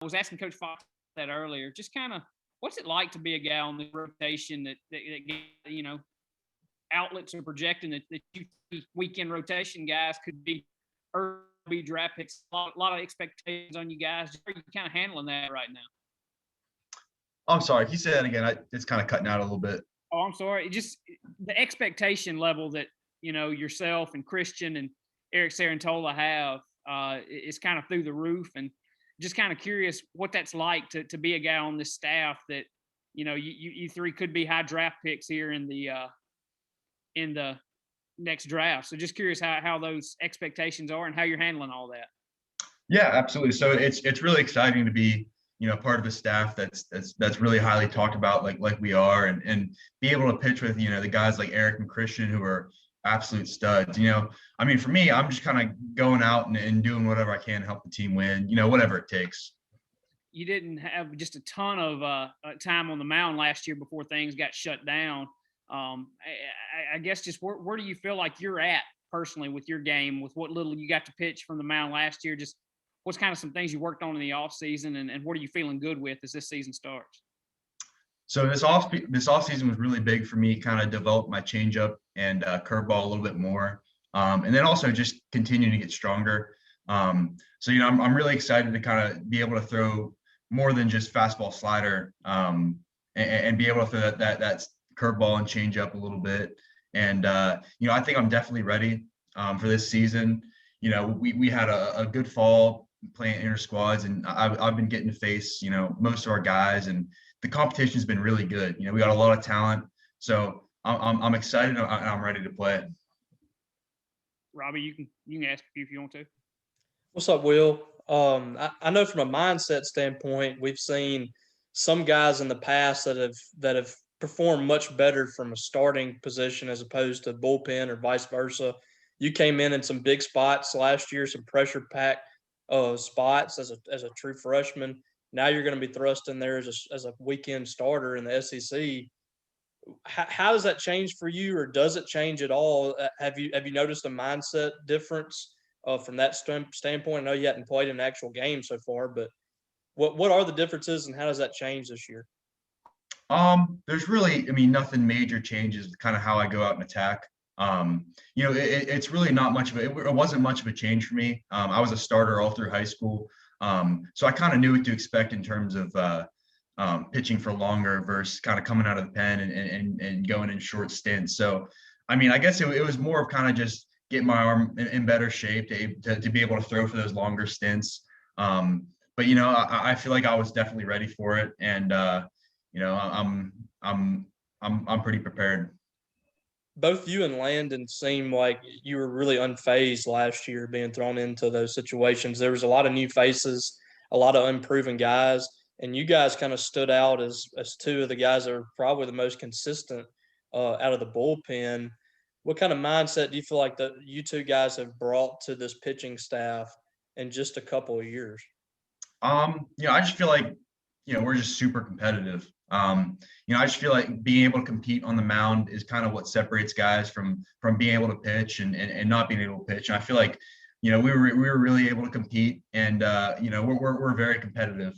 was asking Coach Fox that earlier. Just kind of, what's it like to be a guy on the rotation that outlets are projecting that you weekend rotation guys could be early draft picks. A lot of expectations on you guys. How are you kind of handling that right now? I'm sorry. Can you say that again? It's kind of cutting out a little bit. Oh, I'm sorry. Just the expectation level that yourself and Christian and Eric Sarantola have is kind of through the roof, and just kind of curious what that's like to be a guy on this staff that you three could be high draft picks here in the next draft. So just curious how those expectations are and how you're handling all that. Yeah, absolutely. So it's really exciting to be part of a staff that's really highly talked about like we are, and be able to pitch with the guys like Eric and Christian who are absolute studs. I mean, for me, I'm just kind of going out and doing whatever I can to help the team win, whatever it takes. You didn't have just a ton of time on the mound last year before things got shut down. I guess just where do you feel like you're at personally with your game, with what little you got to pitch from the mound last year? Just what's kind of some things you worked on in the off season, and what are you feeling good with as this season starts? So this off season was really big for me, kind of develop my changeup and curveball a little bit more, and then also just continue to get stronger. So I'm really excited to kind of be able to throw more than just fastball slider, and be able to throw that curveball and changeup a little bit. And I think I'm definitely ready for this season. We had a good fall playing inter squads, and I've been getting to face most of our guys, and the competition's been really good. We got a lot of talent, so I'm excited and I'm ready to play. Robbie, you can ask a few if you want to. What's up, Will? I know from a mindset standpoint, we've seen some guys in the past that have performed much better from a starting position as opposed to bullpen or vice versa. You came in some big spots last year, some pressure packed spots as a true freshman. Now you're going to be thrust in there as a weekend starter in the SEC. How does that change for you, or does it change at all? Have you noticed a mindset difference from that standpoint? I know you hadn't played an actual game so far, but what are the differences, and how does that change this year? There's really, nothing major changes with kind of how I go out and attack. It's really not much of it wasn't much of a change for me. I was a starter all through high school. So I kind of knew what to expect in terms of pitching for longer versus kind of coming out of the pen and going in short stints. So, I guess it was more of kind of just getting my arm in better shape to be able to throw for those longer stints. But I feel like I was definitely ready for it, and I'm pretty prepared. Both you and Landon seem like you were really unfazed last year being thrown into those situations. There was a lot of new faces, a lot of unproven guys, and you guys kind of stood out as two of the guys that are probably the most consistent out of the bullpen. What kind of mindset do you feel like that you two guys have brought to this pitching staff in just a couple of years? I just feel like, we're just super competitive. I just feel like being able to compete on the mound is kind of what separates guys from being able to pitch and not being able to pitch. And I feel like, we were really able to compete, and we're very competitive.